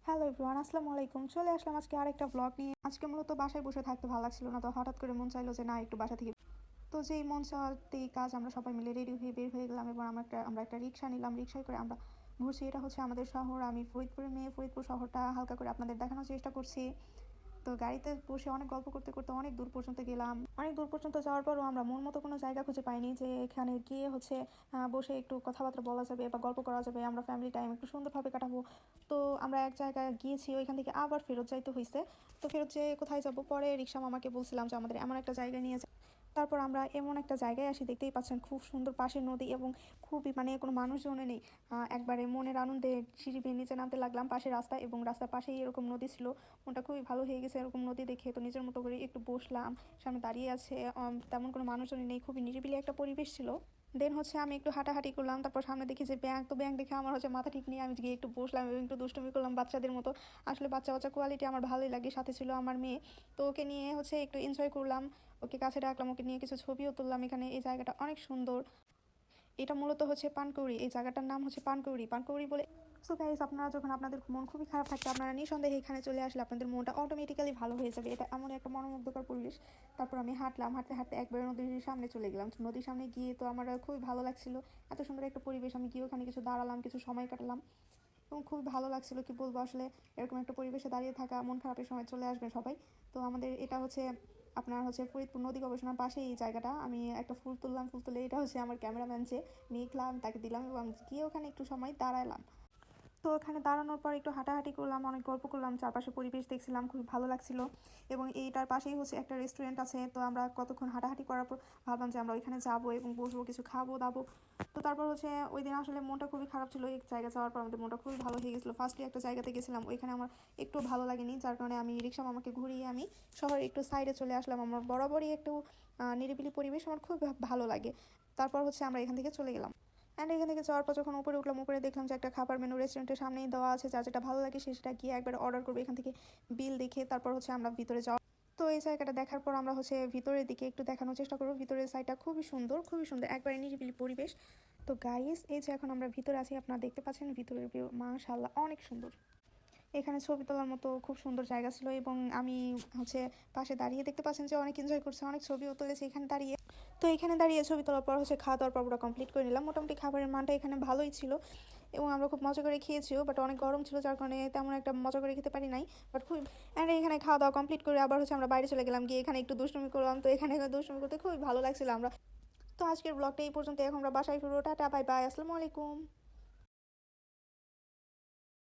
Hello everyone, আসসালামু আলাইকুম। চলে আসলাম আজকে আরেকটা ব্লগ নিয়ে। আজকে মূলত বাসায় বসে থাকতে ভালো লাগছিল না, তো হঠাৎ করে মন চাইলো যে না, একটু বাসা থেকে তো যেই মন চাওয়াতেই কাজ, আমরা সবাই মিলে রেডি হয়ে বের হয়ে গেলাম এবং আমরা একটা রিক্সা নিলাম। রিক্সায় করে আমরা ঘুরছি। এটা হচ্ছে আমাদের শহর। আমি ফরিদপুরের মেয়ে। ফরিদপুর শহরটা হালকা করে আপনাদের দেখানোর চেষ্টা করছি। তো গাড়িতে বসে অনেক গল্প করতে করতে অনেক দূর পর্যন্ত গেলাম। অনেক দূর পর্যন্ত যাওয়ার পরও আমরা মন মতো কোনো জায়গা খুঁজে পাইনি যে এখানে গিয়ে হচ্ছে বসে একটু কথাবার্তা বলা যাবে বা গল্প করা যাবে, আমরা ফ্যামিলি টাইম একটু সুন্দরভাবে কাটাবো। তো আমরা এক জায়গায় গিয়েছি, ওইখান থেকে আবার ফেরত যাইতে হয়েছে। তো ফেরত যেয়ে কোথায় যাব, পরে রিক্সা মামাকে বলছিলাম যে আমাদের এমন একটা জায়গায় নিয়ে যায়। তারপর আমরা এমন একটা জায়গায় আসি, দেখতেই পাচ্ছেন খুব সুন্দর পাশের নদী এবং খুবই কোনো মানুষজনে নেই। একবারে মনের আনন্দে সিঁড়ি বেয়ে নিচে নামতে লাগলাম পাশে রাস্তা, এবং রাস্তার পাশেই এরকম নদী ছিল। মনটা খুবই ভালো হয়ে গেছে এরকম নদী দেখে। তো নিজের মতো করে একটু বসলাম, সামনে দাঁড়িয়ে আছে, তেমন কোনো মানুষজনই নেই, খুবই নিরিবিলি একটা পরিবেশ ছিল। দেন হচ্ছে আমি একটু হাঁটাহাঁটি করলাম, তারপর সামনে দেখি যে ব্যাংক। তো ব্যাংক দেখে আমার হচ্ছে মাথা ঠিক নিয়ে আমি গিয়ে একটু বসলাম এবং একটু দুষ্টুমি করলাম বাচ্চাদের মতো। আসলে বাচ্চা বাচ্চা কোয়ালিটি আমার ভালোই লাগে। সাথে ছিল আমার মেয়ে, তো ওকে নিয়ে হচ্ছে একটু এনজয় করলাম। ওকে কাছে ডাকলাম, ওকে নিয়ে কিছু ছবিও তুললাম। এখানে এই জায়গাটা অনেক সুন্দর। এটা মূলত হচ্ছে পানকৌড়ি। এই জায়গাটার নাম হচ্ছে পানকৌড়ি, পানকৌড়ি বলে। সো গাইস, আপনারা যখন আপনাদের মন খুবই খারাপ থাকে, আপনারা নিঃসন্দেহে এখানে চলে আসলে আপনাদের মনটা অটোমেটিক্যালি ভালো হয়ে যাবে। এটা এমন একটা মনোমুগ্ধকর পরিবেশ। তারপর আমি হাঁটলাম, হাঁটতে হাঁটতে একবারে নদীর সামনে চলে গেলাম। নদীর সামনে গিয়ে তো আমার খুবই ভালো লাগছিল। এত সুন্দর একটা পরিবেশ। আমি গিয়ে ওখানে কিছু দাঁড়ালাম, কিছু সময় কাটালাম এবং খুবই ভালো লাগছিল। কি বলবো, আসলে এরকম একটা পরিবেশে দাঁড়িয়ে থাকা, মন খারাপের সময় চলে আসবেন সবাই। তো আমাদের এটা হচ্ছে আপনার হচ্ছে ফরিদপুর নদী গবেষণার পাশে এই জায়গাটা। আমি একটা ফুল তুললাম, ফুল তুলে এটা হচ্ছে আমার ক্যামেরাম্যান যে মেঘলাম, তাকে দিলাম এবং আমি গিয়ে ওখানে একটু সময় দাঁড়ালাম। তো ওখানে দাঁড়ানোর পর একটু হাঁটাহাঁটি করলাম, অনেক গল্প করলাম, চারপাশে পরিবেশ দেখছিলাম, খুবই ভালো লাগছিল। এবং এইটার পাশেই হচ্ছে একটা রেস্টুরেন্ট আছে। তো আমরা কতক্ষণ হাঁটাহাঁটি করার পর ভাবলাম যে আমরা ওইখানে যাবো এবং বসবো, কিছু খাবো দাবো। তো তারপর হচ্ছে ওই দিন আসলে মনটা খুবই খারাপ ছিল। এই জায়গা যাওয়ার পর আমাদের মনটা খুবই ভালো হয়ে গেছিলো। ফার্স্টলি একটা জায়গাতে গেছিলাম, ওইখানে আমার একটু ভালো লাগেনি, যার কারণে আমি রিক্সা মামাকে ঘুরিয়ে আমি শহরের একটু সাইডে চলে আসলাম। আমার বরাবরই একটু নিরিবিলি পরিবেশ আমার খুব ভালো লাগে। তারপর হচ্ছে আমরা এখান থেকে চলে গেলাম। অ্যান্ড এখান থেকে যাওয়ার পর যখন উপরে উঠলাম, উপরে দেখলাম যে একটা খাবার মেনু রেস্টুরেন্টের সামনেই দেওয়া আছে। যা যেটা ভালো লাগে সেটা গিয়ে একবার অর্ডার করবে। এখান থেকে বিল দেখে তারপর হচ্ছে আমরা ভিতরে যাওয়া। তো এই জায়গাটা দেখার পর আমরা হচ্ছে ভিতরের দিকে একটু দেখানোর চেষ্টা করবো। ভিতরের সাইডটা খুবই সুন্দর, খুবই সুন্দর, একবারে নিরিবিলি পরিবেশ। তো গাইস, এই যে এখন আমরা ভিতরে আছি, আপনারা দেখতে পাচ্ছেন ভিতরের ভিউ মাশাআল্লাহ অনেক সুন্দর। এখানে ছবি তোলার মতো খুব সুন্দর জায়গা ছিল এবং আমি হচ্ছে পাশে দাঁড়িয়ে দেখতে পাচ্ছেন যে অনেক এনজয় করছে, অনেক ছবিও তুলেছে এখানে দাঁড়িয়ে। তো এখানে দাঁড়িয়ে ছবি তোলার পর হচ্ছে খাওয়া দাওয়ার পর্বটা কমপ্লিট করে নিলাম। মোটামুটি খাবারের মানটা এখানে ভালোই ছিল এবং আমরা খুব মজা করে খেয়েছিও, বাট অনেক গরম ছিল যার কারণে তেমন একটা মজা করে খেতে পারি নাই। বাট খুব অ্যান্ড এখানে খাওয়া দাওয়া কমপ্লিট করে আবার হচ্ছে আমরা বাইরে চলে গেলাম, গিয়ে এখানে একটু দুষ্টুমি করলাম। তো এখানে দুষ্টুমি করতে খুবই ভালো লাগছিল আমরা। তো আজকের ব্লগটা এই পর্যন্ত। এখন আমরা বাসায় ফিরবো। টাটা, বাই বাই, আসসালামু আলাইকুম।